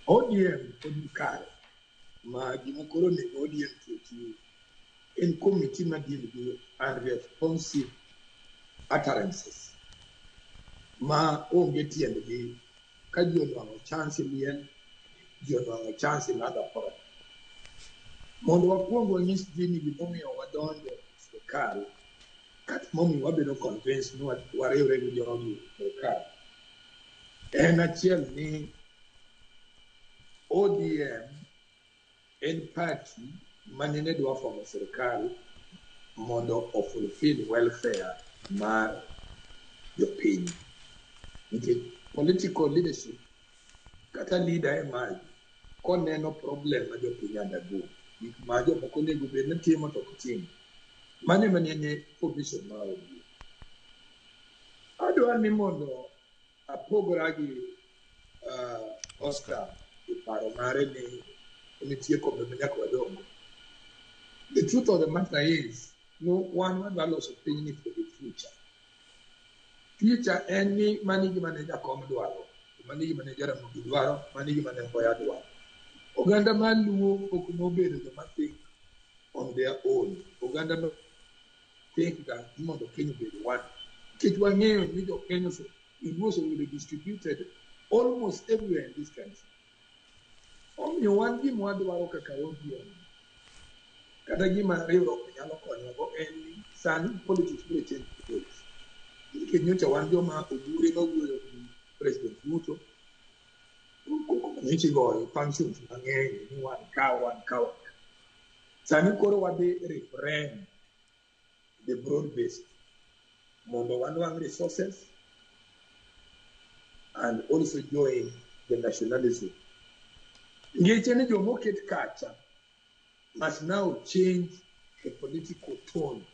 ODM Odukar, ma Gimakorone ODM to in committee ma deal with unresponsive utterances. Ma o get yen the kajo no chance lien, you no chance in other forum. Mondo wa kuongo nyis dini bimomi o wadonjo serikal kat momi wabedo convince no wariwre gi jogi serikal. En achiel ni ODM en party manene dwa fomo serikal mondo o fulfill welfare mar jopiny. Nikech political leadership kata leader e mari koneno problem ma jopiny undergo. Gik ma jomoko onego bed ni timo to ok tim. Mane manene position ma ODM. Adwa ni mondo apogora gi Oscar e paro mare ni nitie kombe manyaka wadongo. The truth of the matter is, no one wadwa loso pinyni for the future. Future en ni mani gima ne jakom dwaro, mani gima ne Jaramogi dwaro, mani gima ne Mboya dwaro. Oganda maluo ok nobedo joma think on their own. Oganda no think that mondo Kenya bed one. Nikech wang'eyo ni jo Kenya was already distributed almost everywhere in this country. Omiyo wan gima wadwaro kaka ODM. Kata gima riwruok nyalo konyogo en ni sani politics biro change place. Nikech nyocha wan joma ogure mawuoyo gi President Ruto. Nyichi goyo functions mang'eny ni wan ka. Sani koro wadhi reframe the broad-based mondo wanwang' resources and also join the nationalism. Ngeche ni jomoket kacha must now change the political tone.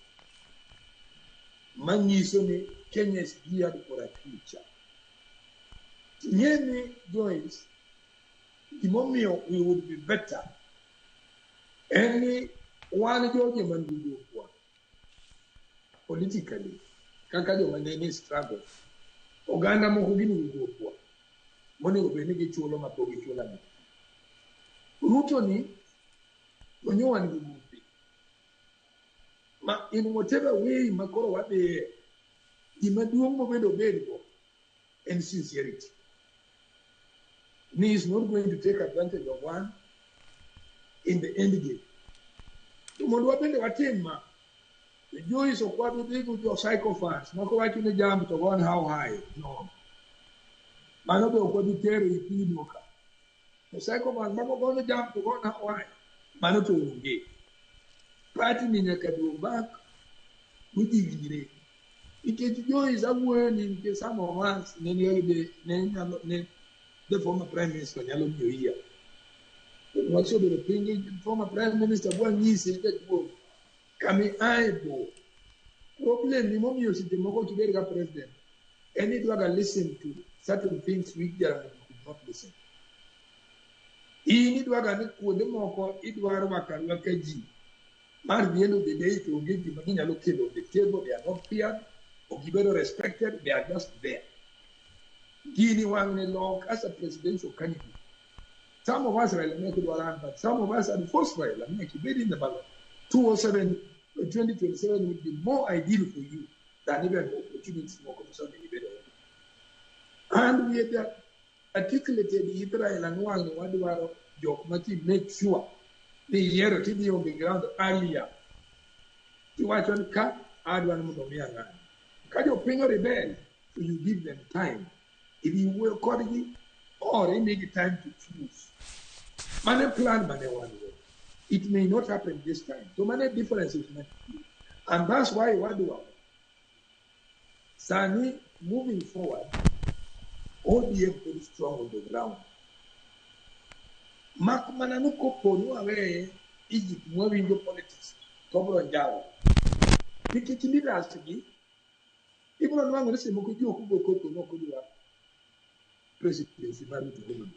Manyiso ni Kenya is geared for a future. Yeni Joyce, the moment we would be better. Any one Georgia man will go for politically. Kakajo manene struggle. Oganda mohugini will go for. Money will be nigi chulo mapogi chula na. Ruto ni onyoan gugupi. Ma in whatever way makoro wabe imaduong mobedo bedgo and sincerity. He is not going to take advantage of one in the end game. The Jews of what we think with your psychopaths, not quite in the jam to run how high. No. Manobe of what you tell you, the psychopath, never going to jump to run how high. Manoto gate. Parting in a cadu back, with the it is a word in some of us, the former Prime Minister, Yellow New Year. Also, the former Prime Minister, one year said that coming eyeball. Problem, the moment you see the Moko to get a president, any drug listen to certain things we could not listen. He need to have the Moko, it were Wakaji. At the end of the day, to give the money located on the table, they are not feared or given or respected, they are just there. Guinea one long as a presidential candidate. Some of us are elected around, but some of us are the first way, like in the ballot. 2027 would be more ideal for you than even opportunities more concerned in the And we have articulated Israel and one what do our job make sure the year to be on the ground earlier. To watch on cut, add one more young. Can you bring a rebel so you give them time? If you will accordingly, or they make time to choose. Money plan, money one way. It may not happen this time. So many differences. And that's why what do I? Sani, moving forward, ODM very strong on the ground. Mananuko Ponu away Egypt moving the politics. Tobo and Java. Because leaders to be, even on one listen, Mokujo Kubo no Kudua presidency married to women.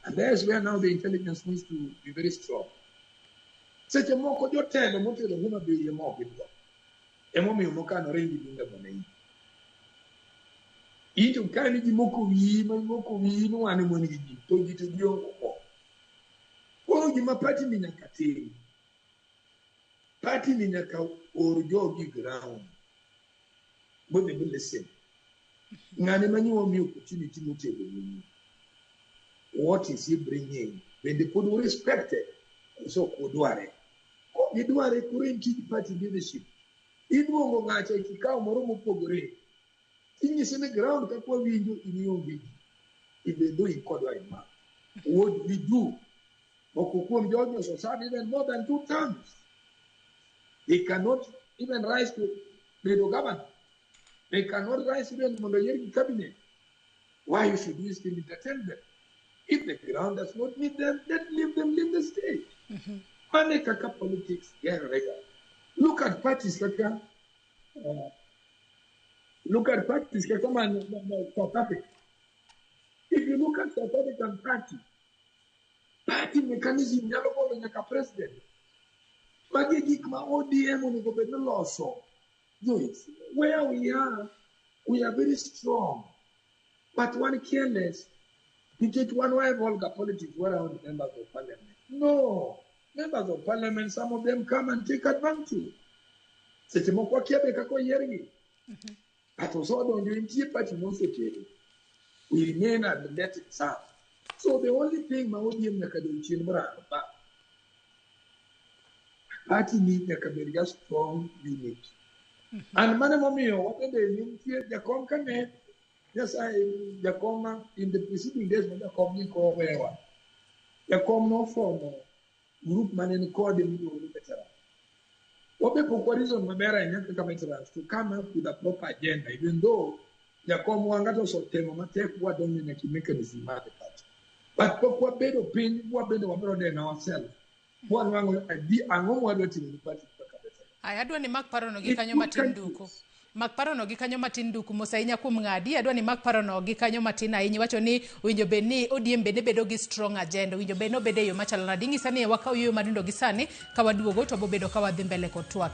And that's where now the intelligence needs to be very strong. Such a more could you tell the motive of woman be a more people. A moment you can already in the money. Ito kani ji moko wi no ane mo ni ji to ji to ji onko. Ko ji ma party ni nyaka tiri. Party ni nyaka orjo gi ground. But they will listen. Ngani mani wo mi opportunity mo table ni. What is he bringing? When they could respect it, so could ware. Ko di duare kurenti party leadership. Idu ngo ngacha ikikao moromo pogore. Tingi sene ground kakwa winjo iniyongi. Even though in Kodwa ima. What we do? Mokukum Georgia Society even more than 2 terms. They cannot even rise to the government. They cannot rise even to the cabinet. Why you should we still entertain them? If the ground does not meet them, then leave them in the state. Manekaka politics, yeah, regular. Look at parties like South Africa. If you look at South African party mechanism, you have like a president. But you get my ODM on the law, so where we are very strong. But one careless, you get one way vulgar politics where are the members of parliament. No, members of parliament, some of them come and take advantage. But also don't you in party also we remain at the net itself. So the only thing my ODM party need a strong unit. And Manamomio, what they mean here, the concanet, yes, the coma in the preceding days when the company called where the come no form group man and call them better. What people what is on Mamera and Yanka to come up with a proper agenda, even though the come one got also tell them take what don't make mechanism at the party. But what better pain, what better than ourselves. One be a more in the party. Adwa ni Mark Parono gi kanyo matin duko. Mark Parono gi kanyo matin duko mosainya kuom ngadi. Adwa ni Mark Parono gi kanyo matin ahinya wacho ni winjo be ni ODM bende bedo gi strong agenda. Winjo be no bede yo machalo na dingi sani wakaw yo marindo gi sani kawaduogo to bobedo kawadhi mbele kod twak.